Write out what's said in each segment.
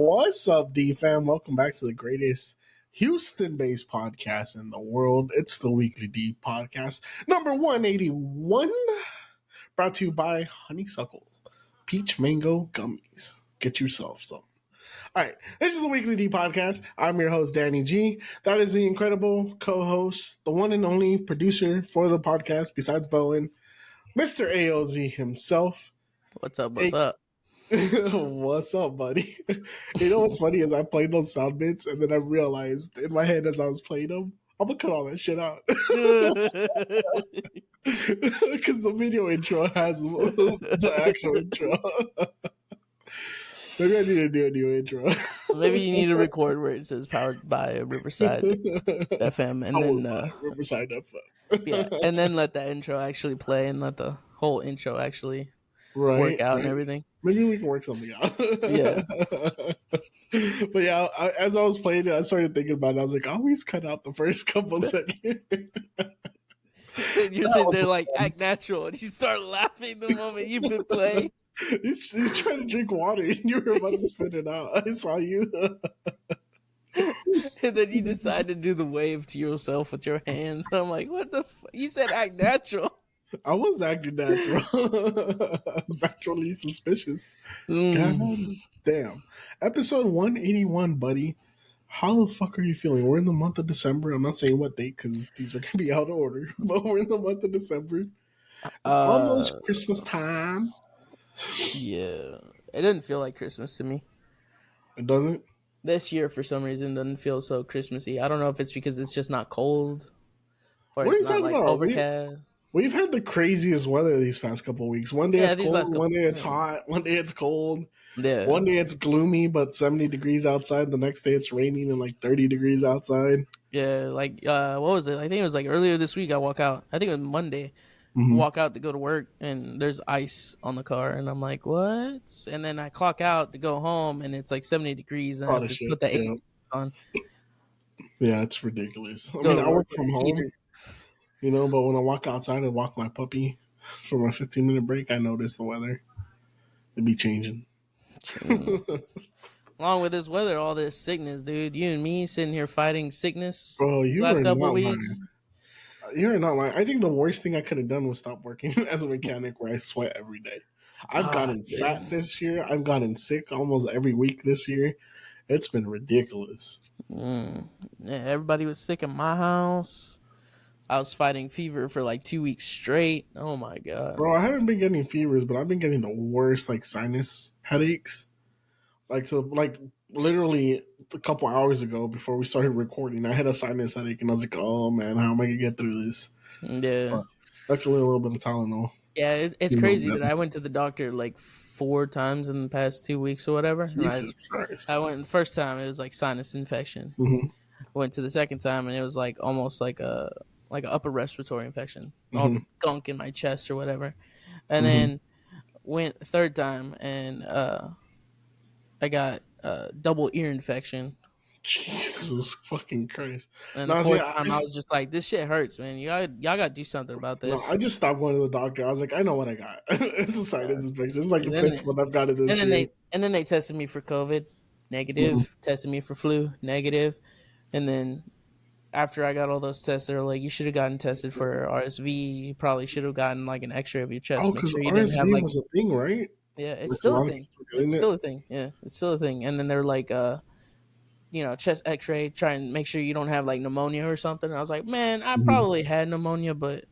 What's up, D fam? Welcome back to the greatest Houston-based podcast in the world. It's the Weekly D podcast, number 181, brought to you by Honeysuckle Peach Mango Gummies. Get yourself some. All right, this is the Weekly D podcast. I'm your host, Danny G. That is the incredible co-host, the one and only producer for the podcast, besides Bowen, Mr. AOZ himself. What's up? What's up? What's up, buddy? You know what's funny is I played those sound bits and then I realized in my head as I was playing them, I'm gonna cut all that shit out because the video intro has the actual intro. Maybe I need to do a new intro. Maybe you need to record where it says "powered by Riverside FM" and then Riverside FM. Yeah, and then let that intro actually play and let the whole intro actually work out and everything. Maybe we can work something out. Yeah. But yeah, as I was playing it, I started thinking about it. I was like, I always cut out the first couple seconds. You're sitting there like, act natural, and you start laughing the moment you've been playing. He's trying to drink water, and you were about to spit it out. I saw you. And then you decide to do the wave to yourself with your hands. I'm like, what the You said act natural. I was acting natural. Naturally suspicious. God damn. Episode 181, buddy. How the fuck are you feeling? We're in the month of December. I'm not saying what date because these are going to be out of order. But we're in the month of December. It's almost Christmas time. Yeah. It doesn't feel like Christmas to me. It doesn't? This year, for some reason, doesn't feel so Christmassy. I don't know if it's because it's just not cold. Or what it's not like overcast. We've had the craziest weather these past couple of weeks. One day it's cold, one day it's hot, one day it's cold. Yeah. One day it's gloomy but 70 degrees outside. The next day it's raining and like 30 degrees outside. Yeah, like what was it? I think it was like earlier this week I walk out. I think it was Monday. Walk out to go to work and there's ice on the car and I'm like, what? And then I clock out to go home and it's like 70 degrees and I have to put the AC on. Yeah, it's ridiculous. I mean, I work from home. You know, but when I walk outside and walk my puppy for my 15-minute break, I notice the weather. It'd be changing. Along with this weather, all this sickness, dude. You and me sitting here fighting sickness. Bro, you last couple not weeks. Lying. You're not lying. I think the worst thing I could have done was stop working as a mechanic where I sweat every day. I've gotten fat this year. I've gotten sick almost every week this year. It's been ridiculous. Yeah, everybody was sick in my house. I was fighting fever for like 2 weeks straight. Oh my god, bro! I haven't been getting fevers, but I've been getting the worst like sinus headaches. Like literally a couple hours ago, before we started recording, I had a sinus headache, and I was like, "Oh man, how am I gonna get through this?" Yeah, actually a little bit of Tylenol. Yeah, it's crazy that I went to the doctor like 4 times in the past 2 weeks or whatever. Jesus Christ. I went the first time, it was like sinus infection. I went to the second time, and it was like almost like an upper respiratory infection, all the gunk in my chest or whatever. And then went the third time, and I got double ear infection. Jesus fucking Christ. And the fourth time, I was just like, this shit hurts, man. Y'all got to do something about this. No, I just stopped going to the doctor. I was like, I know what I got. It's a sinus infection. It's like the fifth one I've got it this year. And then they tested me for COVID, negative. Tested me for flu, negative. And then after I got all those tests, they were like, you should have gotten tested for RSV. You probably should have gotten like an X-ray of your chest. Oh, because RSV was a thing, right? Yeah, it's still a thing. It's still a thing. Yeah, it's still a thing. And then they're like, chest X-ray, try and make sure you don't have like pneumonia or something. And I was like, man, I probably had pneumonia, but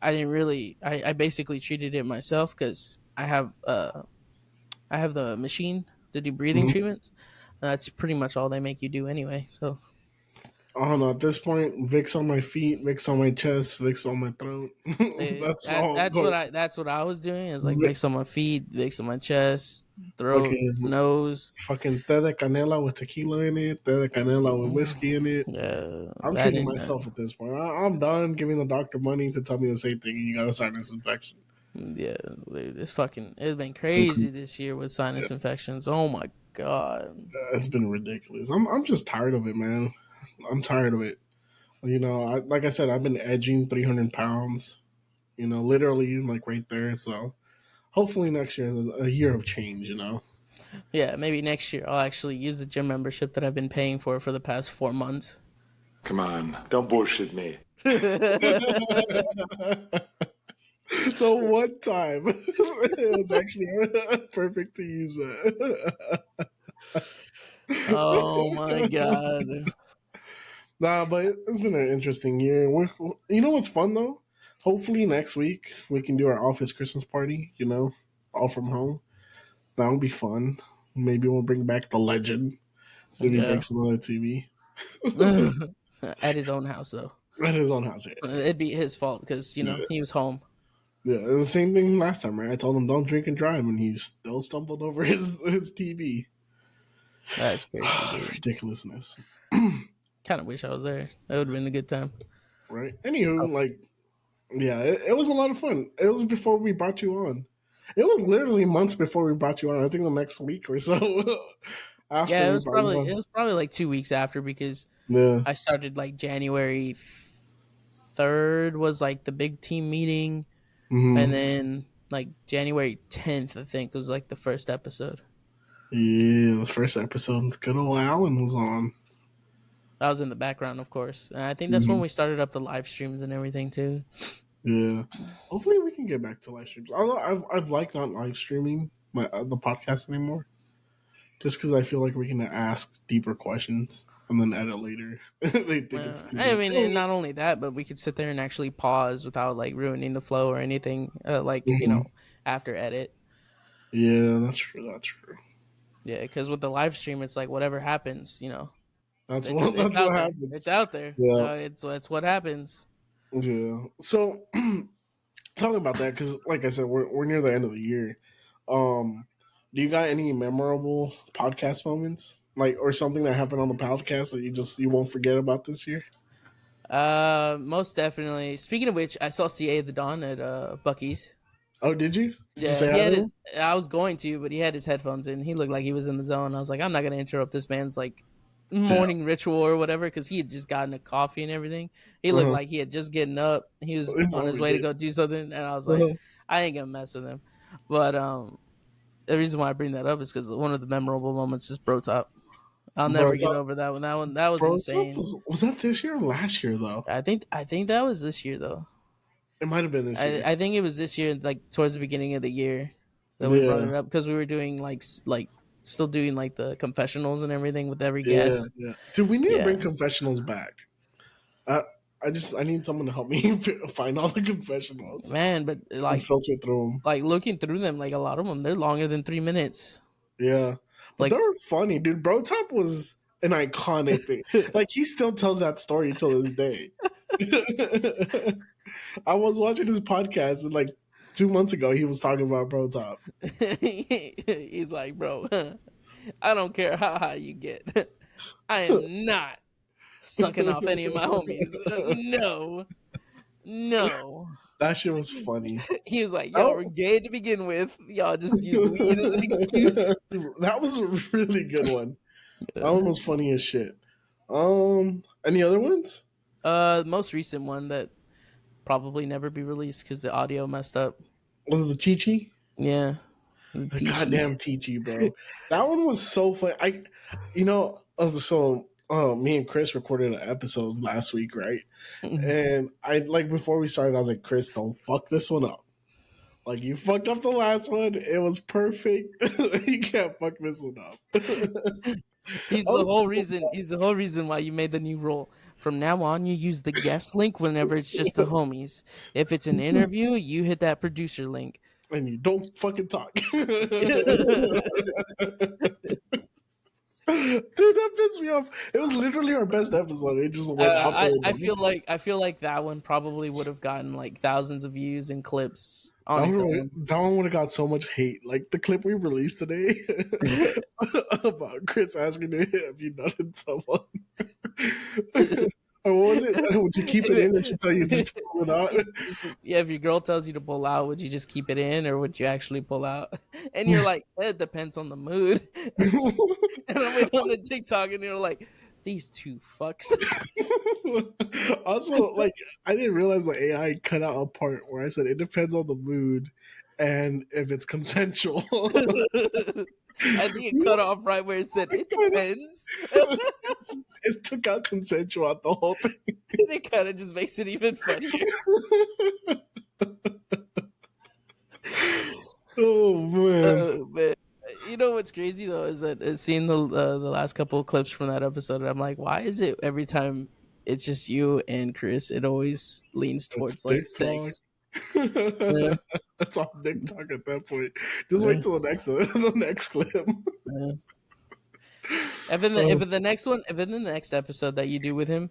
I didn't really. I basically treated it myself because I have the machine to do breathing treatments. That's pretty much all they make you do anyway. So. I don't know. At this point, Vicks on my feet, Vicks on my chest, Vicks on my throat. That's what I was doing. Is like Vicks on my feet, Vicks on my chest, throat, nose. Fucking té de canela with tequila in it, té de canela with whiskey in it. Yeah, I'm treating myself at this point. I'm done giving the doctor money to tell me the same thing. You got a sinus infection. Yeah, it's been crazy this year with sinus infections. Oh my god, it's been ridiculous. I'm just tired of it, man. I'm tired of it. You know, like I said, I've been edging 300 pounds, you know, literally like right there. So hopefully next year is a year of change, you know. Yeah, maybe next year I'll actually use the gym membership that I've been paying for the past 4 months. Come on, don't bullshit me. The one time it was actually perfect to use it. Oh my god. Nah, but it's been an interesting year. You know what's fun though? Hopefully next week we can do our office Christmas party. All from home. That'll be fun. Maybe we'll bring back the legend. See if he Yeah. breaks another TV At his own house though. at his own house. It'd be his fault because Yeah, he was home. yeah. It was the same thing last time, right? I told him don't drink and drive, and he still stumbled over his TV. That's crazy, dude. Ridiculousness. Kind of wish I was there. That would have been a good time. Right. Oh. Anywho, yeah, it was a lot of fun. It was before we brought you on. It was literally months before we brought you on. I think the next week or so after Yeah, we brought you it on. was probably like 2 weeks after because Yeah. I started like January 3rd was like the big team meeting, and Mm-hmm. then like January 10th I think was like the first episode. Yeah, the first episode, good old Alan was on. I was in the background, of course, and I think that's when Mm-hmm. we started up the live streams and everything too. Yeah. Hopefully we can get back to live streams. Although I've liked not live streaming the podcast anymore, just because I feel like we can ask deeper questions and then edit later. They think it's too I deep. mean, and not only that, but we could sit there and actually pause without like ruining the flow or anything. Mhm. After edit. Yeah, that's true. That's true. Yeah, because with the live stream, it's like whatever happens, That's it's what it's that's out what there. It's happens. out there. Yeah, It's what happens. yeah. So talking about that, because like I said, we're near the end of the year. Do you got any memorable podcast moments, like or something that happened on the podcast that you won't forget about this year? Most definitely. Speaking of which, I saw CA the Don at Bucky's. Oh, did you? Did you Yeah, say he hi to had his. him? I was going to, but he had his headphones in. He looked like he was in the zone. I was like, I'm not gonna interrupt this man's like Yeah. morning ritual or whatever because he had just gotten a coffee and everything. He looked Uh-huh. like he had just getting up. He was He on his probably way to did. go do something, and I was like, Uh-huh. I ain't gonna mess with him. But the reason why I bring that up is because one of the memorable moments is Bro Top. I'll Bro, never get over that one. That was insane. was that this year or last year though? I think that was this year though. It might have been this year. I think it was this year, like towards the beginning of the year, that we brought Yeah, it up because we were doing like still doing like the confessionals and everything with every yeah, guest. yeah. Dude, we need to Yeah, bring confessionals back. I I need someone to help me find all the confessionals man, but and filter through them. like looking through them, like a lot of them, they're longer than 3 minutes. Yeah, but they Like, were funny, dude. Bro Top was an iconic thing. Like he still tells that story till this day. I was watching his podcast and like 2 months ago he was talking about Bro Top. he's like, bro, I don't care how high you get, I am not sucking off any of my homies. No, no. That shit was funny. He was like, y'all were Oh, gay to begin with. Y'all just used weed as an excuse. that was a really good one. That one was funny as shit. Any other ones? Most recent one that probably never be released because the audio messed up. Was it the Chi? Yeah, the The Tichy. goddamn Chi, bro. That one was so funny. Me and Chris recorded an episode last week, right? And I like before we started, I was like, Chris, don't fuck this one up. Like you fucked up the last one. It was perfect. You can't fuck this one up. He's I the was whole so reason. He's the whole reason why you made the new rule. From now on, you use the guest link whenever it's just the homies. If it's an interview, you hit that producer link. and you don't fucking talk. Dude, that pissed me off. It was literally our best episode. It just went out there. I feel like that one probably would have gotten like thousands of views and clips on its own. That one would have got so much hate. Like the clip we released today about Chris asking if you nutted someone. Or what was it? Would you keep it in and she tell you to pull it out? Yeah, if your girl tells you to pull out, would you just keep it in or would you actually pull out? And you're like, it depends on the mood. And I went on the TikTok and you're like, these two fucks. Also, like I didn't realize the AI cut out a part where I said it depends on the mood, and if it's consensual. I think it cut off right where it said it depends. It took out consensual out the whole thing. It kind of just makes it even funnier. Oh man. Man. You know what's crazy though is that seeing the last couple of clips from that episode, I'm like, why is it every time it's just you and Chris, it always leans It's towards like dick talk. sex? Yeah. That's all dick talk at that point. Just Yeah. wait till the next clip. Yeah. If in the next one, if in the next episode that you do with him,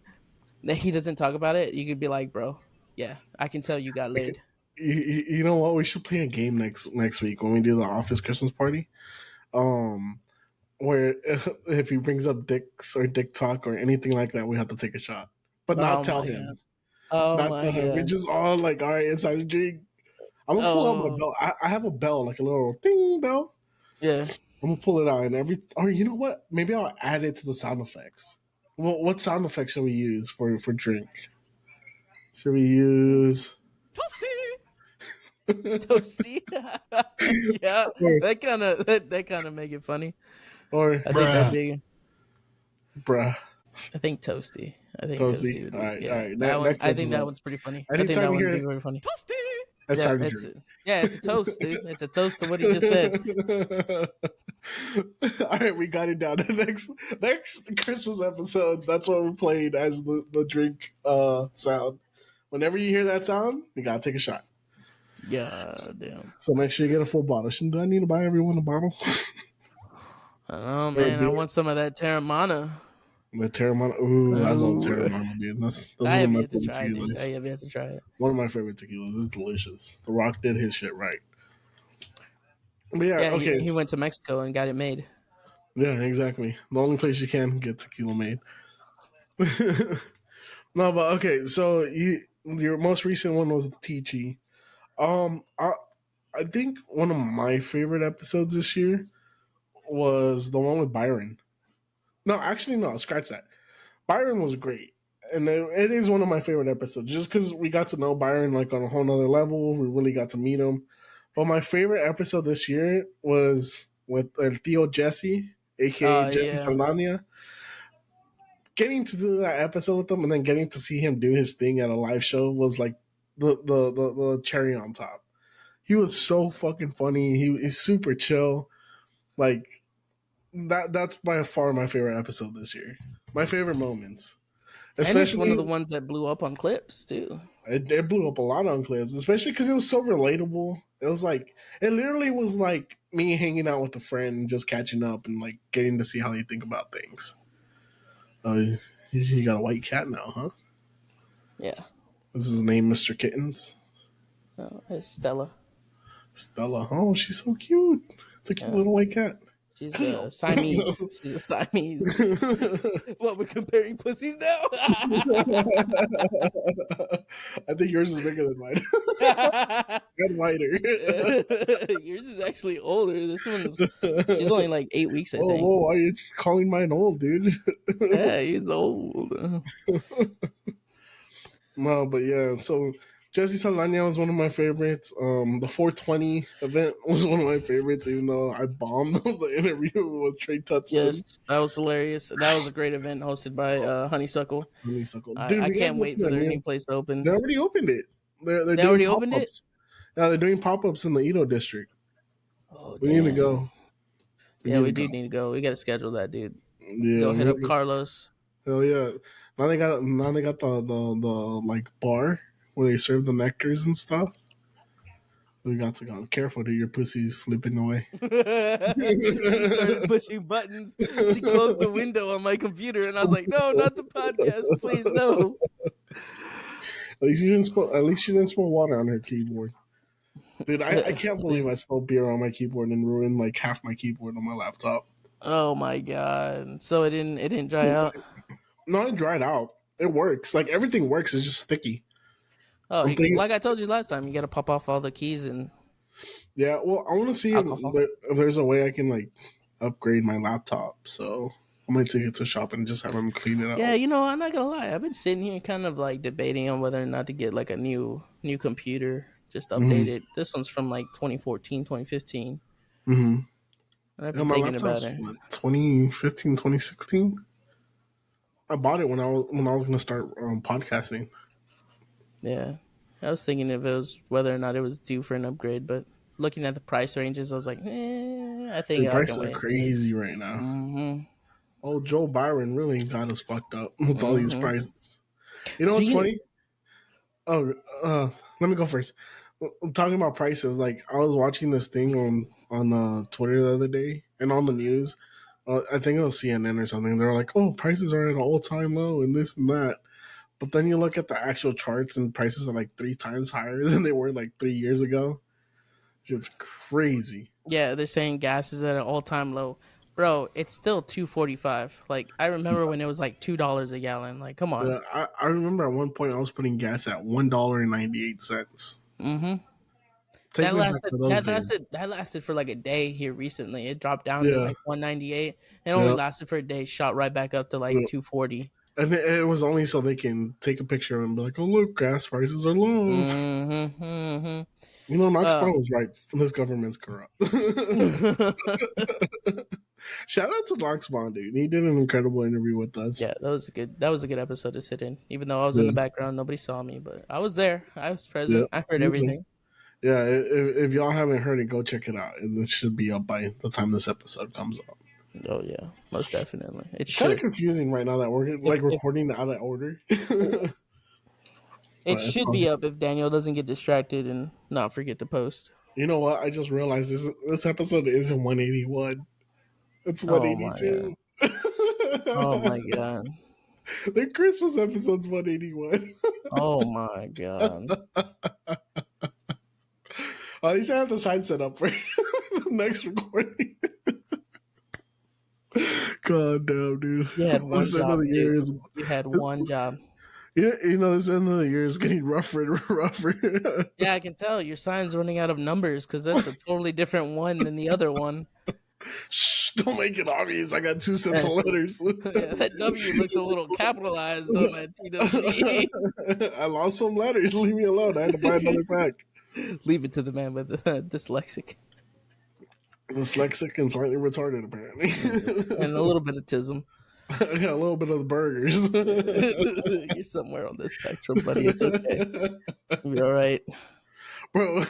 that he doesn't talk about it, you could be like, bro, yeah, I can tell you got laid. You know what? We should play a game next week when we do the office Christmas party. Where if he brings up dicks or dick talk or anything like that, we have to take a shot, but not tell him. Oh Not my tell him. We god! just all like, all right, inside the drink. I'm gonna pull out my bell. I have a bell, like a little ding bell. Yeah. I'm gonna pull it out and or you know what? Maybe I'll add it to the sound effects. Well, what sound effects should we use for drink? Should we use Toasty? Yeah, that kind of make it funny. Or I think that'd be bruh. I think Toasty. All right, All right. That one, I think that one's pretty funny. I think that one would be very funny. Toasty. Toasty. It's a toast, dude. It's a toast to what he just said. All right, we got it down. The next Christmas episode, that's what we're playing as the drink sound. Whenever you hear that sound, you gotta take a shot. Yeah, damn. So make sure you get a full bottle. Do I need to buy everyone a bottle? I don't know, man. I want some of that Terramana. The Terramana. Ooh, I love Terramana, dude. Those I are my have favorite tequilas. I have yet to try it. One of my favorite tequilas. It's delicious. The Rock did his shit right. But yeah, okay. He went to Mexico and got it made. Yeah, exactly. The only place you can get tequila made. No, but okay. So your most recent one was the Teachy. I think one of my favorite episodes this year was the one with Byron. No, actually, no. Scratch that. Byron was great, and it is one of my favorite episodes just because we got to know Byron like on a whole nother level. We really got to meet him. But my favorite episode this year was with Tío Jesse, aka Jesse Saldana. Getting to do that episode with him and then getting to see him do his thing at a live show was like the cherry on top. He was so fucking funny. He's super chill. Like that's by far my favorite episode this year. My favorite moments. Especially, and it's one of the ones that blew up on clips too. It blew up a lot on clips, especially because it was so relatable. It was like it literally was like me hanging out with a friend and just catching up and like getting to see how they think about things. You got a white cat now, huh? Yeah. Is his name Mr. Kittens? No, it's Stella. Stella. Oh, she's so cute. It's a cute little white cat. She's a Siamese. She's a Siamese. What, we're comparing pussies now? I think yours is bigger than mine. And wider. Yours is actually older. This one's she's only like 8 weeks, I think. Whoa, why are you calling mine old, dude? Yeah, he's old. No, but yeah, so Jesse Saldana was one of my favorites. The 420 event was one of my favorites, even though I bombed the interview with Trey Tutston. Yes, that was hilarious. That was a great event hosted by Honeysuckle. Honeysuckle. Dude, I can't wait for their new place to open. They already opened it. They're already opened it? Yeah, they're doing pop-ups in the Edo district. Oh, we need to go. We do need to go. We got to schedule that, dude. Yeah, go hit up Carlos. Hell yeah! Now they got the like bar where they serve the nectars and stuff. We got to go. Careful, dude. Your pussy's slipping away. She started pushing buttons. She closed the window on my computer, and I was like, "No, not the podcast, please, no." At least she didn't spill water on her keyboard. Dude, I can't believe I spilled beer on my keyboard and ruined like half my keyboard on my laptop. Oh my god! So it didn't dry out. No, it dried out. It works. Like everything works. It's just sticky. Oh, like I told you last time, you got to pop off all the keys and. Yeah, well, I want to see if there's a way I can like upgrade my laptop. So I might take it to shop and just have them clean it up. Yeah, I'm not gonna lie. I've been sitting here kind of like debating on whether or not to get like a new computer just updated. This one's from like 2014, 2015. Mm-hmm. I've Yeah, been my thinking about laptop's it. what, 2015, 2016. I bought it when I was gonna start podcasting. Yeah. I was thinking if it was whether or not it was due for an upgrade, but looking at the price ranges, I was like, I think The I can prices are wait. crazy right now. Mm-hmm. Oh, Joe Byron really got us fucked up with all these Mm-hmm. prices. You know what's Speaking, funny? Oh, let me go first. Talking about prices, like I was watching this thing on Twitter the other day and on the news. I think it was CNN or something. They were like, "Oh, prices are at an all-time low and this and that." But then you look at the actual charts and prices are like 3 times higher than they were like 3 years ago. It's crazy. yeah, they're saying gas is at an all time low. Bro, it's still 2.45. Like I remember when it was like $2 a gallon. Like, come on. I remember at one point I was putting gas at $1.98. Mm-hmm. Take me back to those days. That lasted for like a day here recently. It dropped down to Yeah, like 198. It only yeah. lasted for a day, shot right back up to like 240. And it was only so they can take a picture and be like, "Oh look, gas prices are low." Mm-hmm. Mm-hmm. You know, Knox Uh, Brown was right. This government's corrupt. Shout out to Knox Brown, dude. He did an incredible interview with us. yeah, that was a good episode to sit in. Even though I was in Yeah, the background, nobody saw me, but I was there. I was yeah. present. I heard He was everything. yeah. If y'all haven't heard it, go check it out. And it should be up by the time this episode comes up. Oh yeah, most definitely. It It's kind of should. confusing right now that we're If, like if recording out of order. it But it's should all be good. up if Daniel doesn't get distracted and not forget to post. You know what? I just realized this episode isn't 181. It's Oh my god. 182. Oh my god. The Christmas episode's 181. Oh my god. At least I have the sign set up for the next recording. God damn, dude. You had one This end of job, the dude. year is You had one job. you know this end of the year is getting rougher and rougher. Yeah, I can tell your sign's running out of numbers because that's a totally different one than the other one. Shh, don't make it obvious. I got 2 sets of Yeah, letters. that W looks a little capitalized on that TWD. I lost some letters. Leave me alone. I had to buy another pack. Leave it to the man with dyslexic Dyslexic and slightly retarded, apparently. and a little bit of tism. I got a little bit of the burgers. You're somewhere on this spectrum, buddy. It's okay. You'll be all right. Bro,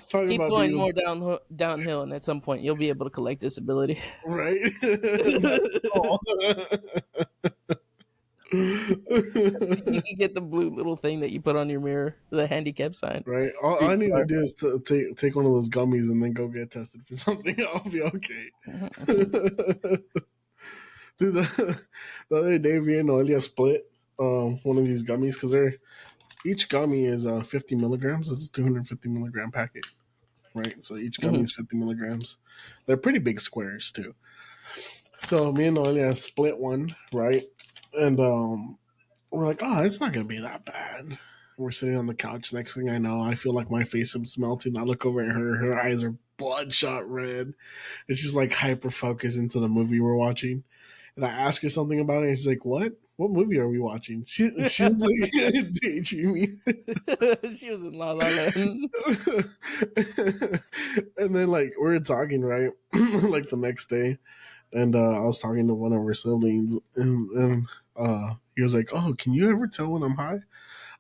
talking Keep about going being more downhill, and at some point you'll be able to collect disability. right. You can get the blue little thing that you put on your mirror, the handicap sign. Right. All I need to do is to take one of those gummies and then go get tested for something. I'll be okay. Dude, the other day, me and Noelia split one of these gummies because each gummy is 50 milligrams. It's a 250 milligram packet, right? So each gummy is 50 milligrams. They're pretty big squares too. So me and Noelia split one, right? And we're like, oh, it's not gonna be that bad. We're sitting on the couch. Next thing I know, I feel like my face is melting. I look over at her. Her eyes are bloodshot red. And she's like hyper focused into the movie we're watching. And I ask her something about it, and she's like, "What? What movie are we watching?" She was like daydreaming. She was in La La Land. And then like we were talking, right? Like the next day, and I was talking to one of her siblings, and he was like, "Oh, can you ever tell when I'm high?"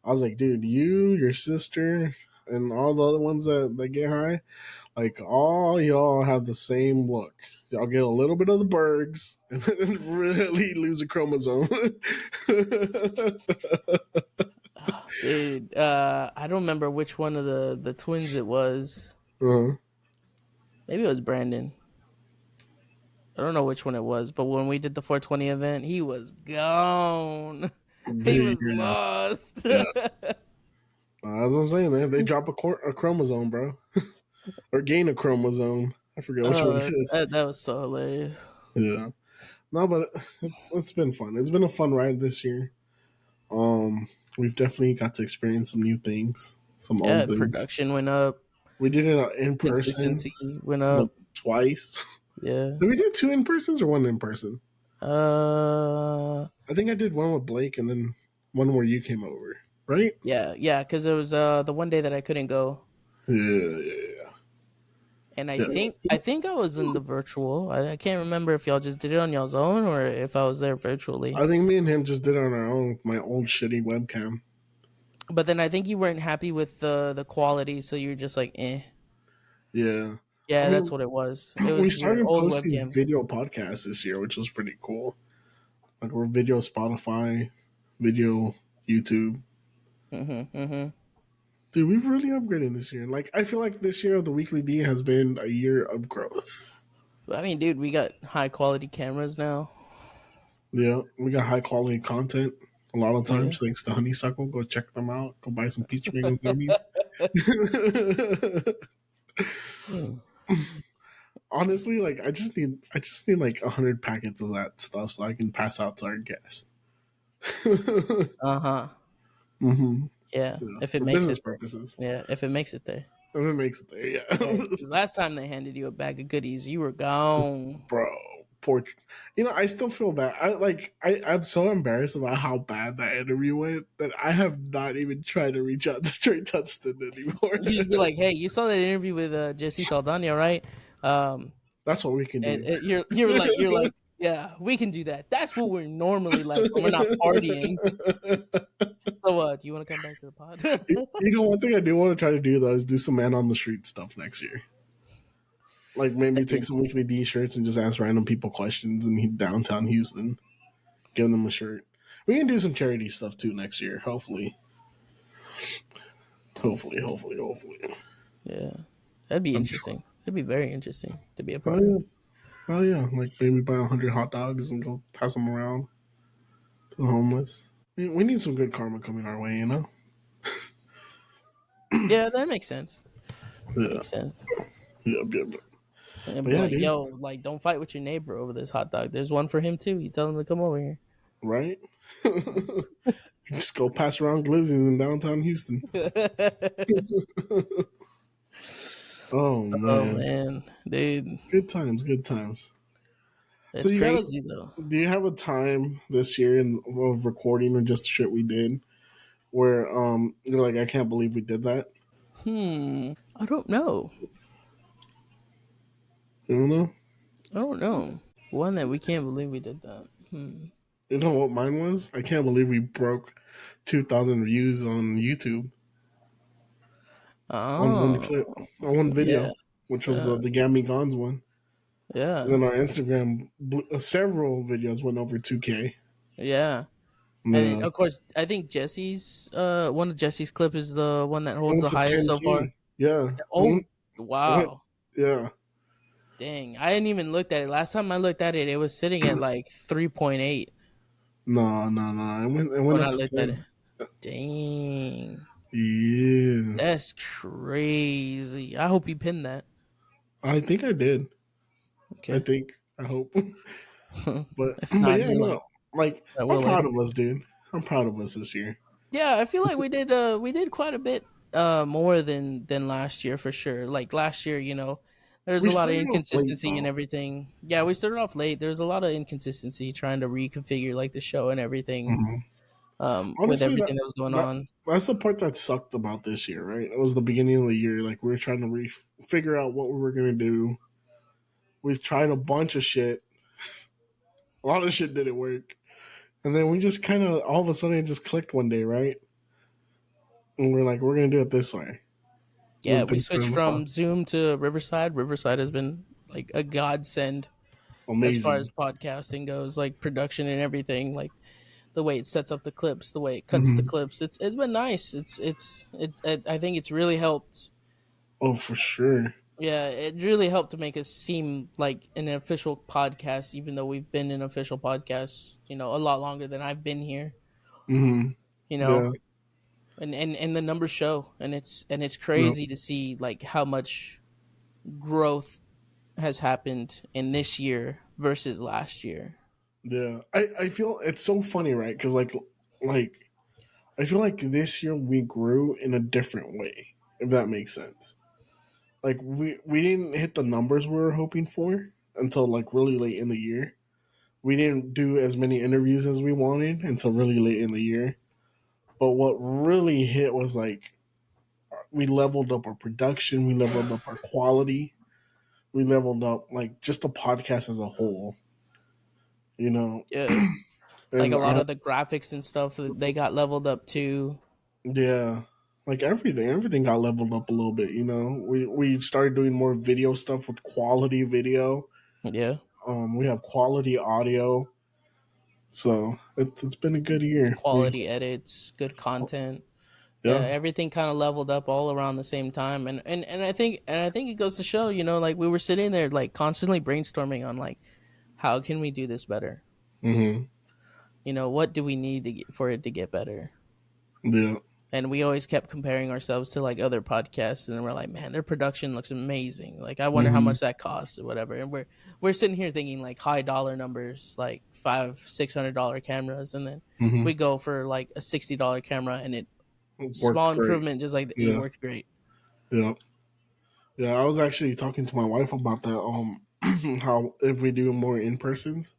I was like, "Dude, you, your sister, and all the other ones that get high, like all y'all have the same look. Y'all get a little bit of the bergs and then really lose a chromosome." Dude, I don't remember which one of the twins it was. Uh-huh. Maybe it was Brandon. I don't know which one it was, but when we did the 420 event, he was gone. He Dude, was lost. yeah. That's what I'm saying, man. They drop a chromosome, bro. Or gain a chromosome. I forget which one it is. That was so hilarious. Yeah. No, but it's been fun. It's been a fun ride this year. We've definitely got to experience some new things, some old things. Production went up. We did it in person, Consistency went up. twice. Yeah. Did we do 2 in persons or 1 in person? I I think I did one with Blake and then one where you came over, right? Yeah, because it was the one day that I couldn't go, Yeah. and I Yeah. think I was in the virtual. I can't remember if y'all just did it on y'all's own or if I was there virtually. I think me and him just did it on our own with my old shitty webcam. But then I think you weren't happy with the quality, so you were just like, eh. Yeah. I Yeah, that's mean, what it was. It we was your started old posting webcam. video podcasts this year, which was pretty cool. Like we're video Spotify, video YouTube. Mm-hmm. Dude, we've really upgraded this year. Like I feel like this year of the Weekly D has been a year of growth. I mean, dude, we got high quality cameras now. Yeah, we got high quality content a lot of Yeah. times thanks to Honeysuckle. Go check them out. Go buy some peach mango gummies. Mm. Honestly, like I just need like 100 packets of that stuff so I can pass out to our guests. Uh-huh. hmm Yeah, Yeah, if it for makes business it there. purposes. Yeah, if it makes it there. If it makes it there, Yeah, yeah. because last time they handed you a bag of goodies, you were gone. Bro, poor. I still feel bad. I'm so embarrassed about how bad that interview went that I have not even tried to reach out to Trey Tunston anymore. You should be like, "Hey, you saw that interview with Jesse Saldana, right?" Um, That's what we can and, do. and you're like, yeah, we can do that. That's what we're normally like when we're not partying. So, do you want to come back to the pod? One thing I do want to try to do though is do some man on the street stuff next year. Like maybe That'd be take some Weekly D shirts and just ask random people questions in downtown Houston, give them a shirt. We can do some charity stuff too next year. Hopefully. Hopefully. Yeah, that'd be I'm interesting. That'd be very interesting to be a Oh part of. yeah. Oh yeah. Like maybe buy 100 hot dogs and go pass them around to the homeless. We need some good karma coming our way, you know? Yeah, that makes sense. Yeah. Makes sense. Yeah. And But be yeah, like, dude. yo, like, don't fight with your neighbor over this hot dog. There's one for him too. You tell him to come over here. Right? Just go pass around glizzies in downtown Houston. Oh Oh man. man, dude, Good times, good times. So it's crazy though. do you have a time this year of recording or just shit we did where you're like, I can't believe we did that? I don't know. You don't know? I don't know. One that we can't believe we did that. You know what mine was? I can't believe we broke 2,000 views on YouTube on one Oh, clip, on one yeah, video, which was yeah, the Gammy Gons one. And yeah, then our Instagram, several videos went over 2K. yeah. And then, Yeah. of course, I think Jesse's one of Jesse's clip is the one that I holds went the to highest so far. 10K. Yeah. Oh, I went, wow. yeah. Dang, I hadn't even looked at it. Last time I looked at it, it was sitting at like 3.8 No. It went when I up to looked at 10. it. Dang, Yeah. that's crazy. I hope you pinned that. I think I did. I Okay. think. I hope. But If but not, yeah, you're like, no. Like I I'm will proud later. of us, dude. I'm proud of us this year. Yeah, I feel like we did quite a bit more than last year for sure. Like last year, there's We a lot of started off late inconsistency and though. everything. Yeah, we started off late. There's a lot of inconsistency trying to reconfigure like the show and everything Mhm. with Honestly, everything that was going that on. that's the part that sucked about this year, right? It was the beginning of the year. Like we were trying to figure out what we were gonna do. We tried a bunch of shit. A lot of shit didn't work, and then we just kind of all of a sudden it just clicked one day, right? And we're like, we're gonna do it this way. And Yeah, then we things switched started to fall. from Zoom to Riverside. Riverside has been like a godsend as far as Amazing. podcasting goes, like production and everything. Like the way it sets up the clips, the way it cuts the hmm clips. It's been nice. I think it's really helped. Oh, for sure. Yeah, it really helped to make us seem like an official podcast, even though we've been an official podcast, a lot longer than I've been here. hmm You know, Yeah. and the numbers show, and it's No. crazy to see like how much growth has happened in this year versus last year. Yeah. I feel it's so funny, right? Because like I feel like this year we grew in a different way, if that makes sense. Like we didn't hit the numbers we were hoping for until like really late in the year. We didn't do as many interviews as we wanted until really late in the year. But what really hit was like we leveled up our production, we leveled up our quality, we leveled up like just the podcast as a whole, you know. Yeah. Like And a lot of the graphics and stuff, they got leveled up too. yeah, like everything got leveled up a little bit, you know. We started doing more video stuff with quality video. Yeah. We have quality audio, so it's been a good year. Quality edits, good content. Yeah, Yeah. everything kind of leveled up all around the same time, and I think it goes to show, like we were sitting there like constantly brainstorming on like how can we do this better? Hmm. What do we need for it to get better? Yeah. And we always kept comparing ourselves to like other podcasts, and we're like, man, their production looks amazing. Like, I wonder how Hmm. much that costs or whatever. And we're sitting here thinking like high dollar numbers, like $500-$600 cameras, and then Hmm. we go for like a $60 camera, and it Worked small great. improvement, just like it Yeah. worked great. Yeah. Yeah. I was actually talking to my wife about that. How if we do more in persons,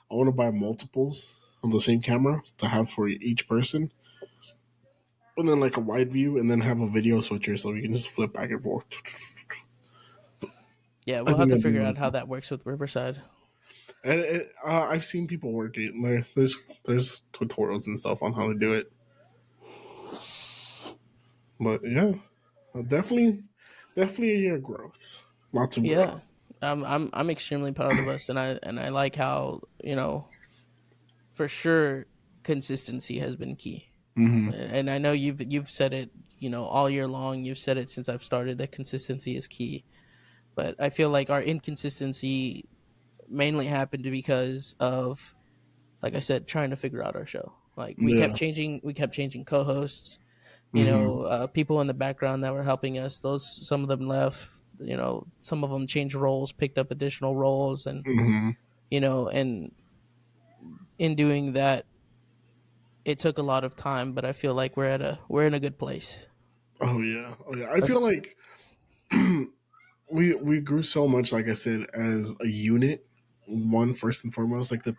I want to buy multiples of the same camera to have for each person, and then like a wide view, and then have a video switcher so we can just flip back and forth. Yeah, I we'll have think to that'd be figure really out how cool. that works with Riverside. And I've seen people work it. There's tutorials and stuff on how to do it. But yeah, definitely a year of growth. Lots of Yeah, growth. I'm extremely proud of us, and I like how for sure consistency has been key. Hmm. And I know you've said it, all year long. You've said it since I've started that consistency is key. But I feel like our inconsistency mainly happened because of, like I said, trying to figure out our show. Like Yeah. we kept changing co-hosts. Hmm. People in the background that were helping us. Some of them left. Some of them changed roles, picked up additional roles, and Hmm. and in doing that, it took a lot of time. But I feel like we're in a good place. Oh yeah. Oh yeah. I feel like we grew so much. Like I said, as a unit, one first and foremost, like the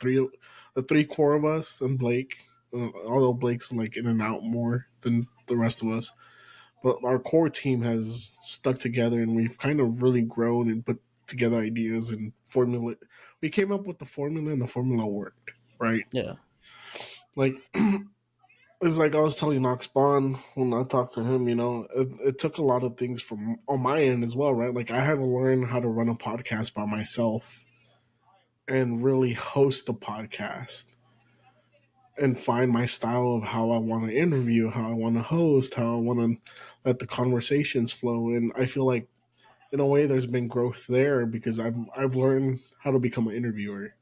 three core of us and Blake. Although Blake's like in and out more than the rest of us, but our core team has stuck together, and we've kind of really grown and put together ideas and formula. We came up with the formula, and the formula worked, right? Yeah. Like it's like I was telling Knox Bond when I talked to him. It took a lot of things from on my end as well, right? Like I had to learn how to run a podcast by myself and really host a podcast and find my style of how I want to interview, how I want to host, how I want to let the conversations flow. And I feel like in a way there's been growth there because I've learned how to become an interviewer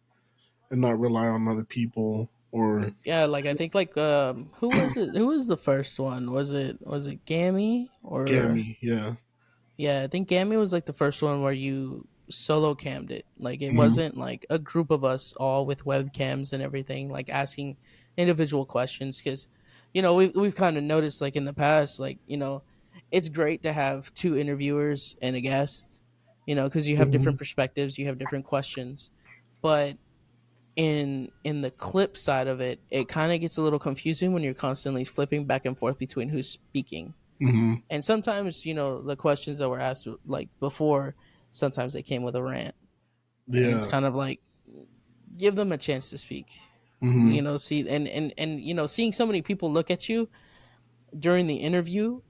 and not rely on other people or Yeah, like I think like who was it? Who was the first one? Was it Gammy or Gammy. Yeah. yeah, I think Gammy was like the first one where you solo cammed it. Like it Hmm. wasn't like a group of us all with webcams and everything, like asking individual questions because we've kind of noticed like in the past, like it's great to have two interviewers and a guest, because you have Hmm. different perspectives, you have different questions, but in the clip side of it, it kind of gets a little confusing when you're constantly flipping back and forth between who's speaking. Hmm. And sometimes, the questions that were asked like before, sometimes they came with a rant. And it's Yeah. kind of like give them a chance to speak. Hmm. See and seeing so many people look at you during the interview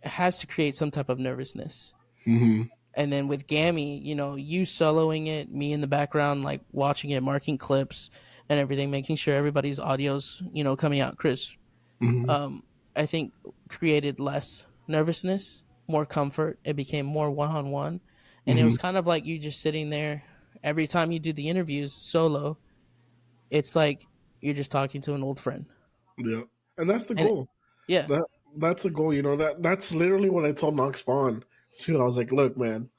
has to create some type of nervousness. Hmm. And then with Gammy, you soloing it, me in the background, like watching it, marking clips and everything, making sure everybody's audio's, coming out crisp. Hmm. Um, I think created less nervousness, more comfort. It became more one on one. And it Hmm. was kind of like you just sitting there every time you do the interviews solo. It's like you're just talking to an old friend. Yeah. And that's the And goal. yeah, That that's the goal. That's literally what I told Knox Bond too. I was like, look, man,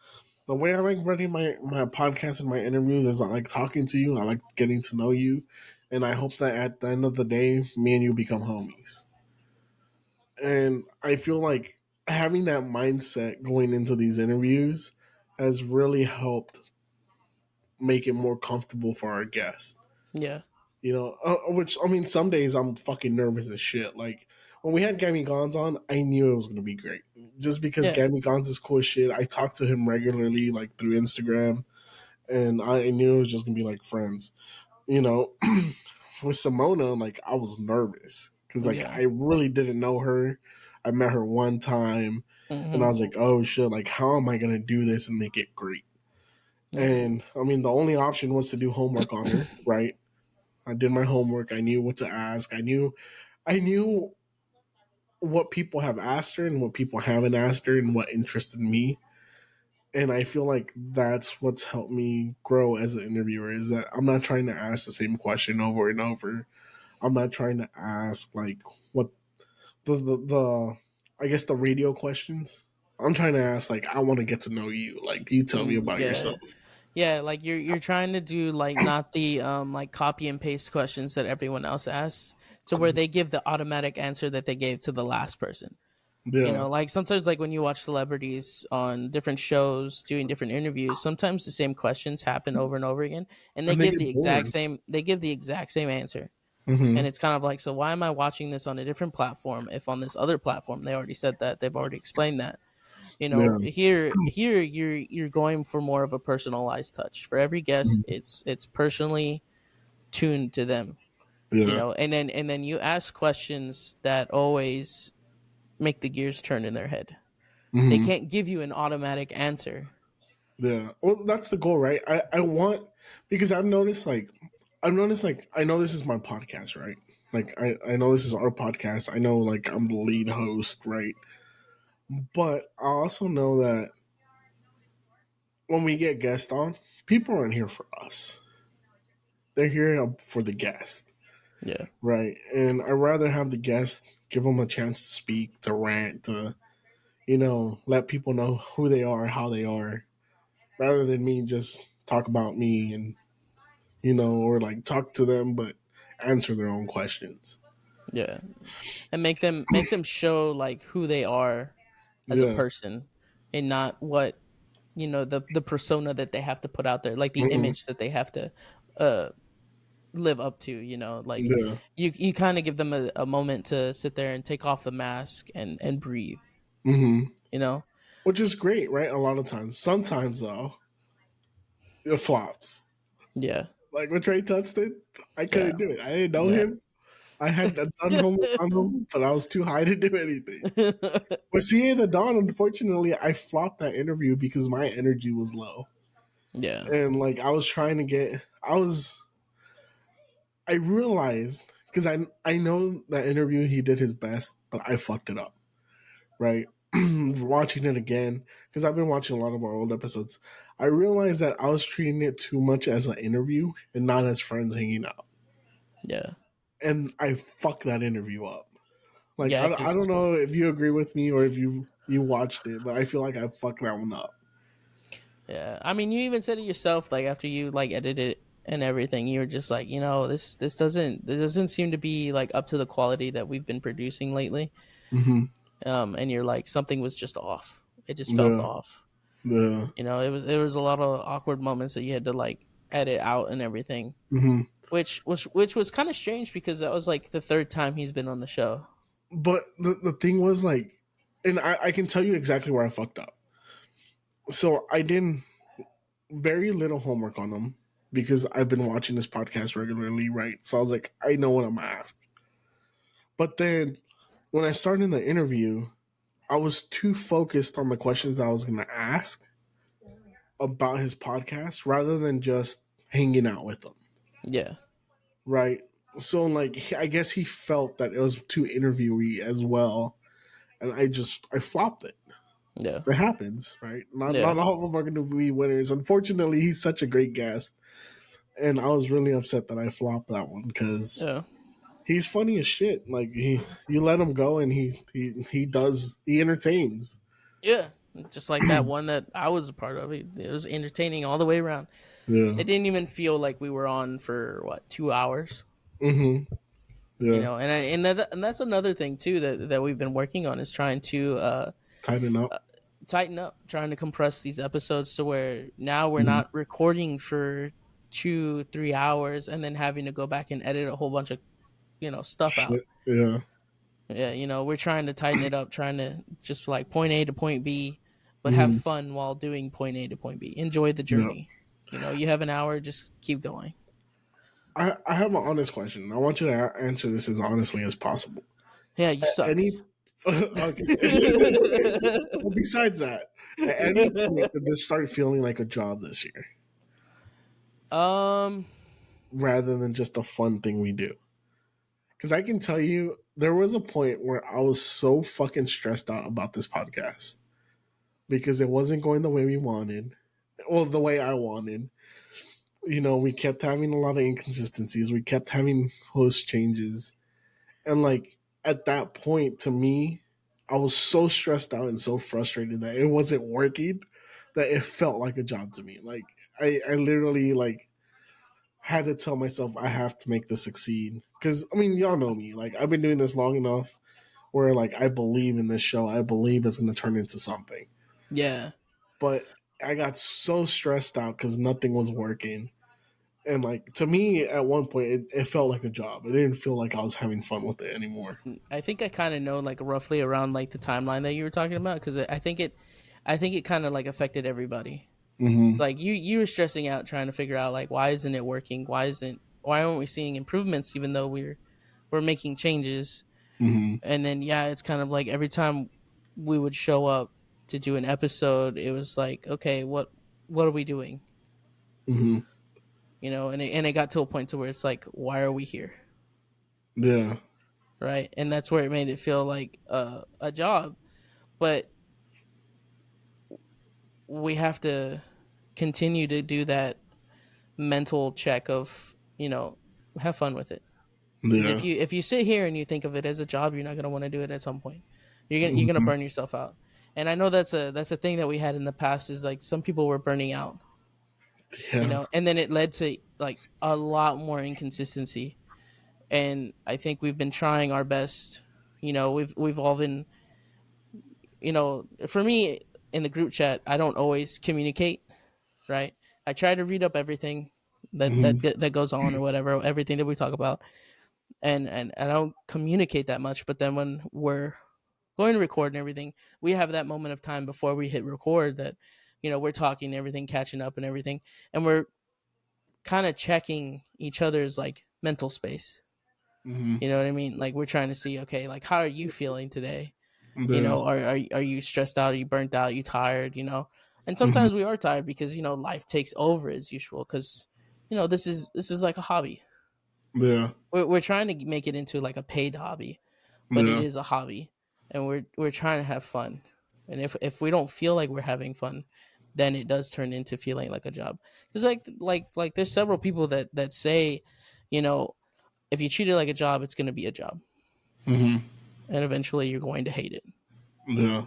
the way I like running my podcast and my interviews is I like talking to you. I like getting to know you, and I hope that at the end of the day, me and you become homies. And I feel like having that mindset going into these interviews has really helped make it more comfortable for our guests. yeah, Which I mean, some days I'm fucking nervous as shit. Like when we had Gammy Gons on, I knew it was gonna be great. Just because Yeah. Gammy Gons is cool as shit. I talk to him regularly, like through Instagram, and I knew it was just gonna be like friends. You know, with Simona, like I was nervous because like Yeah. I really didn't know her. I met her one time, and I Hmm. was like, oh shit, like how am I gonna do this and make it great? Yeah. And I mean, the only option was to do homework on her, right? I did my homework. I knew what to ask. I knew what people have asked her and what people haven't asked her and what interested me. And I feel like that's what's helped me grow as an interviewer is that I'm not trying to ask the same question over and over. I'm not trying to ask like what the I guess the radio questions. I'm trying to ask like I want to get to know you. Like you tell me about Yeah. yourself. Yeah, like you're trying to do like not the like copy and paste questions that everyone else asks to where they give the automatic answer that they gave to the last person. You Yeah. know, like sometimes like when you watch celebrities on different shows doing different interviews, sometimes the same questions happen over and over again and And they get bored. they give the exact same answer. Mm-hmm. And it's kind of like, so why am I watching this on a different platform if on this other platform they already said that, they've already explained that. You know, Yeah. here you're going for more of a personalized touch. For every guest, it's personally tuned to them, you Yeah. know, and then you ask questions that always make the gears turn in their head. They Mm-hmm. can't give you an automatic answer. Yeah. Well, that's the goal, right? I want because I've noticed like I know this is my podcast, right? Like I know this is our podcast. I know like I'm the lead host, right? But I also know that when we get guests on, people aren't here for us. They're here for the guest, Yeah. right? And I'd rather have the guest give them a chance to speak, to rant, to let people know who they are, how they are, rather than me just talk about me and or like talk to them but answer their own questions. Yeah. And make them show like who they are as a Yeah. person and not what, the persona that they have to put out there, like the Hmm. image that they have to uh live up to, like Yeah. you kind of give them a moment to sit there and take off the mask and breathe, Hmm. you know. Which is great, right? A lot of times. Sometimes though, it flops. Yeah. Like with Trey Tunston, I Yeah. couldn't do it. I didn't know Yeah. him. I had done homework on him, but I was too high to do anything. With CA the Dawn, unfortunately, I flopped that interview because my energy was low. Yeah. And like I was trying to I realized because I know that interview he did his best, but I fucked it up. Right, watching it again because I've been watching a lot of our old episodes. I realized that I was treating it too much as an interview and not as friends hanging out, Yeah. and I fucked that interview up. Like Yeah, I because don't know if you agree with me or if you watched it, but I feel like I fucked that one up. yeah, I mean, you even said it yourself, like after you like edited it and everything, you were just like, this doesn't seem to be like up to the quality that we've been producing lately. Hmm. And you're like, something was just off. It just felt Yeah, off. yeah. There was a lot of awkward moments that you had to like edit out and everything, Hmm. which was kind of strange because that was like the third time he's been on the show. But the thing was like, and I can tell you exactly where I fucked up. So I did very little homework on them because I've been watching this podcast regularly, right? So I was like, I know what I'm gonna ask. But then when I started the interview, I was too focused on the questions I was gonna ask about his podcast rather than just hanging out with him, Yeah. right? So like I guess he felt that it was too interviewy as well, and I flopped it. Yeah. It happens, right? Not Yeah. all of them are going to be winners. Unfortunately, he's such a great guest, and I was really upset that I flopped that one because Yeah. he's funny as shit. Like you let him go, and he entertains. Yeah. Just like that one that I was a part of. It was entertaining all the way around. Yeah. It didn't even feel like we were on for what, 2 hours. Mm-hmm. Yeah. And that's another thing too that we've been working on is trying to Tighten up. tighten up, trying to compress these episodes to where now we're Mhm. not recording for 2-3 hours and then having to go back and edit a whole bunch of stuff out. Shit. Yeah. Yeah, we're trying to tighten it up, trying to just like point A to point B, but have Mm-hmm. fun while doing point A to point B. Enjoy the Yeah. journey. You have an hour, just keep going. I have an honest question. I want you to answer this as honestly as possible. Yeah, you suck. Any okay. Well, besides that, at any point did this start feeling like a job this year, um, rather than just a fun thing we do? Because I can tell you, there was a point where I was so fucking stressed out about this podcast because it wasn't going the way we wanted, well, the way I wanted. We kept having a lot of inconsistencies. We kept having host changes. And like at that point, to me, I was so stressed out and so frustrated that it wasn't working that it felt like a job to me. Like I literally like had to tell myself I have to make this succeed. Cause I mean, y'all know me. Like I've been doing this long enough where like I believe in this show. I believe it's gonna turn into something. yeah. But I got so stressed out because nothing was working. And like to me, at one point, it felt like a job. It didn't feel like I was having fun with it anymore. I think I kind of know like roughly around like the timeline that you were talking about because I think it kind of like affected everybody. Mm-hmm. Like you were stressing out trying to figure out like why isn't it working? Why aren't we seeing improvements even though we're making changes? Mm-hmm. And then yeah, it's kind of like every time we would show up to do an episode, it was like, okay, what are we doing? Mm-hmm. And it got to a point to where it's like, why are we here? Yeah. Right? And that's where it made it feel like a job. But we have to continue to do that mental check of, have fun with it. Because if Yeah. you sit here and you think of it as a job, you're not gonna want to do it at some point. You're gonna Mm-hmm. burn yourself out. And I know that's a thing that we had in the past is like some people were burning out, Yeah. and then it led to like a lot more inconsistency. And I think we've been trying our best. We've all been, for me in the group chat, I don't always communicate, right? I try to read up everything that Mm-hmm. that that goes on or whatever, everything that we talk about, and I don't communicate that much. But then when we're going to record and everything, we have that moment of time before we hit record that, we're talking everything, catching up and everything, and we're kind of checking each other's like mental space. Mm-hmm. You know what I mean? Like we're trying to see, okay, like how are you feeling today? Yeah. Are you stressed out? Are you burnt out? Are you tired? And Mm-hmm. sometimes we are tired because life takes over as usual because this is like a hobby. Yeah. We're trying to make it into like a paid hobby, but it Yeah. is a hobby, and we're trying to have fun. And if we don't feel like we're having fun, then it does turn into feeling like a job. Because like there's several people that say, you know, if you treat it like a job, it's going to be a job, Mm-hmm. and eventually you're going to hate it. Yeah.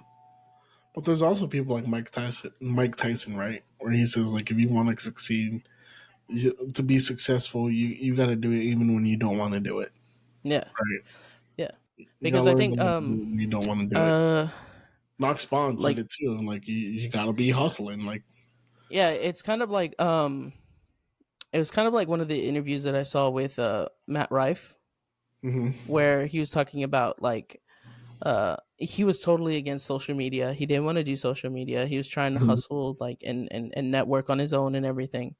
But there's also people like Mike Tyson. Mike Tyson, right? Where he says like, if you want to succeed, to be successful, you got to do it even when you don't want to do it. Yeah, Right. yeah. You got Because to I learn think to do it when you don't want to do it. uh Knox Spawn said like it too. Like you got to be hustling. Like. yeah, it's kind of like it was kind of like one of the interviews that I saw with Matt Rife, Mm-hmm. where he was talking about like he was totally against social media. He didn't want to do social media. He was trying to Mm-hmm. hustle like and network on his own and everything.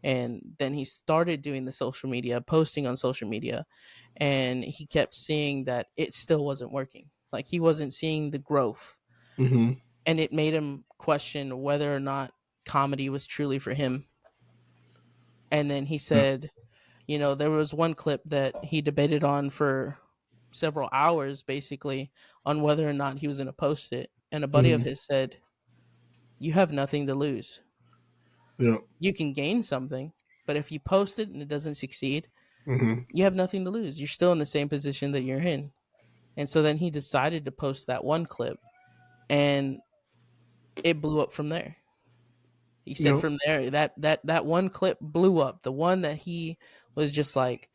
And then he started doing the social media, posting on social media, and he kept seeing that it still wasn't working. Like he wasn't seeing the growth, Mm-hmm. and it made him question whether or not comedy was truly for him. And then he Yeah. said, there was one clip that he debated on for several hours, basically, on whether or not he was going to post it. And a buddy of Mm-hmm. his said, "You have nothing to lose. Yeah. You can gain something, but if you post it and it doesn't succeed, Mm-hmm. you have nothing to lose. You're still in the same position that you're in." And so then he decided to post that one clip, and it blew up from there. He said Yeah. from there that one clip blew up. The one that he was just like,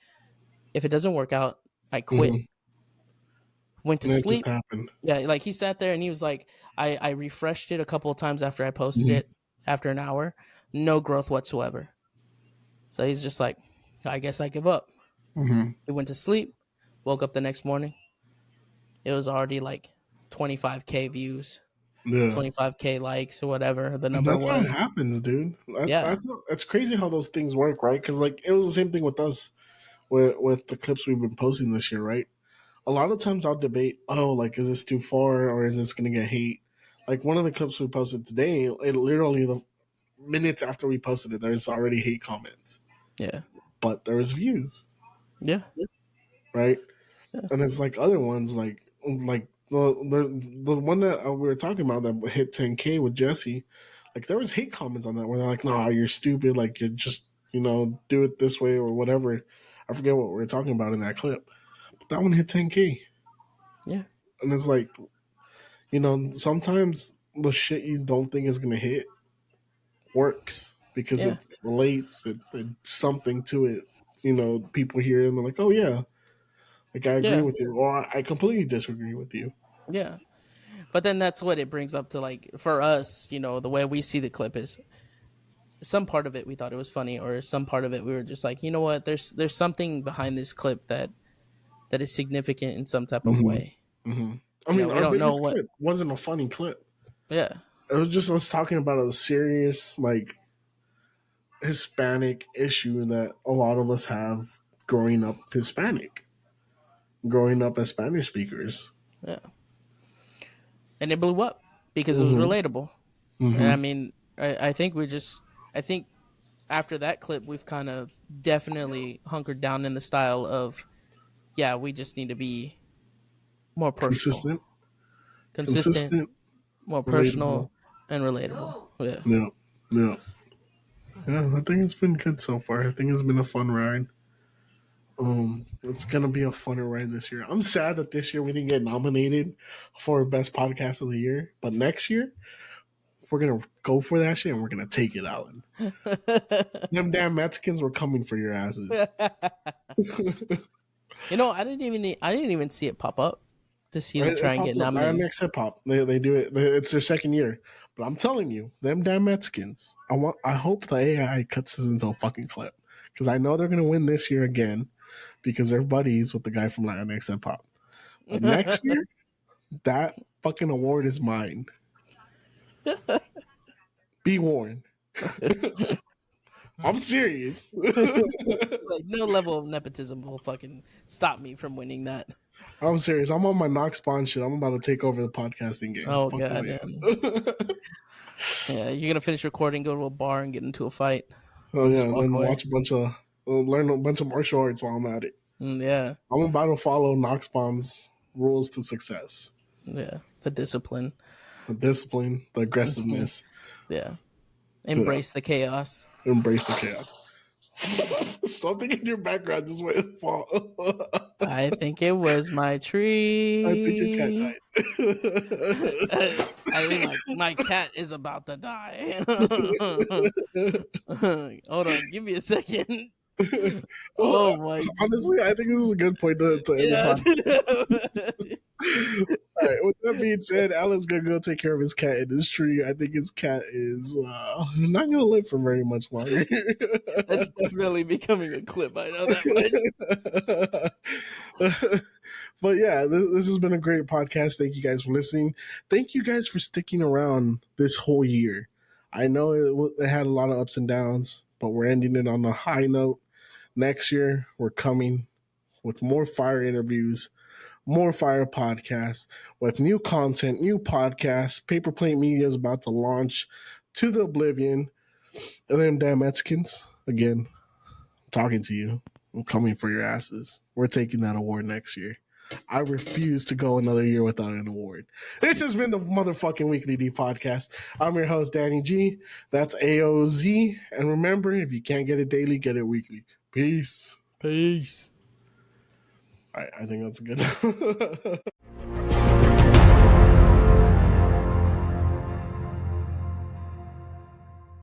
if it doesn't work out, I quit. Mm-hmm. Went to And that just sleep. happened. Yeah, like he sat there and he was like, I refreshed it a couple of times after I posted Mm-hmm. it after an hour. No growth whatsoever. So he's just like, I guess I give up. Mm-hmm. He went to sleep, woke up the next morning, it was already like 25K views, Yeah. 25K likes or whatever the And number that's how it was. happens, dude. Yeah, That's crazy how those things work, right? Because like it was the same thing with us with the clips we've been posting this year, right? A lot of times I'll debate, oh, like is this too far or is this gonna get hate? Like one of the clips we posted today, it literally the minutes after we posted it, there's already hate comments, yeah, but there's views, yeah, right? yeah, And it's like other ones, like the one that we were talking about that hit 10K with Jesse, like there was hate comments on that where they're like, "No, you're stupid. Like you just do it this way or whatever." I forget what we were talking about in that clip, but that one hit 10K, yeah, and it's like sometimes the shit you don't think is gonna hit works because yeah, it relates, it's something to it. People hear it and they're like, "Oh yeah, like I agree yeah, with you," or "I completely disagree with you." yeah. But then that's what it brings up to, like, for us, the way we see the clip is some part of it we thought it was funny, or some part of it we were just like, you know what, there's something behind this clip that is significant in some type of way. Mm-hmm. I mean, We our don't know biggest what. clip wasn't a funny clip. Yeah, It was just us talking about a serious, like, Hispanic issue that a lot of us have growing up Hispanic, growing up as Spanish speakers. yeah. And it blew up because it was Mm-hmm. relatable. And I Mm-hmm. mean, I think after that clip, we've kind of definitely hunkered down in the style of, yeah, we just need to be more personal, Consistent, consistent, consistent, more personal, relatable. and relatable. Yeah. Yeah, yeah, yeah. I think it's been good so far. I think it's been a fun ride. It's gonna be a funner ride this year. I'm sad that this year we didn't get nominated for best podcast of the year, but next year we're gonna go for that shit and we're gonna take it, Alan. Them damn Mexicans were coming for your asses. I didn't even see it pop up to see them try It and get popped up. nominated. Latinx hip hop. They do it. It's their second year. But I'm telling you, them damn Mexicans. I hope the AI cuts this into a fucking clip because I know they're gonna win this year again because they're buddies with the guy from Latinx hip hop. But next year, that fucking award is mine. Be warned. I'm serious. Like, no level of nepotism will fucking stop me from winning that. I'm serious. I'm on my Knox Spawn shit. I'm about to take over the podcasting game. Oh Fuck god, the damn. Yeah, you're gonna finish recording, go to a bar, and get into a fight, Oh and yeah, just and walk then away. learn a bunch of martial arts while I'm at it. Yeah, I'm about to follow Knox Spawn's rules to success: yeah. The discipline. the discipline, the aggressiveness. Yeah. Yeah, Embrace the chaos. embrace the chaos. Something in your background just went and fall. I think it was my I think your cat tree. died. I think my cat is about to die. Hold on, give me a second. Well, Oh my. honestly, I think this is a good point to end the Yeah. podcast. All right, with that being said, Alan's gonna go take care of his cat in his tree. I think his cat is not gonna live for very much longer. That's definitely becoming a clip. I know that much. But yeah, this has been a great podcast. Thank you guys for listening. Thank you guys for sticking around this whole year. I know it had a lot of ups and downs, but we're ending it on a high note. Next year, we're coming with more fire interviews, more fire podcasts, with new content, new podcasts. Paper Plate Media is about to launch to the oblivion. And then damn Mexicans, again, I'm talking to you. I'm coming for your asses. We're taking that award next year. I refuse to go another year without an award. This has been the motherfucking Weekly D podcast. I'm your host, Danny G. That's AOZ. And remember, if you can't get it daily, get it weekly. Peace. Peace. I think that's good.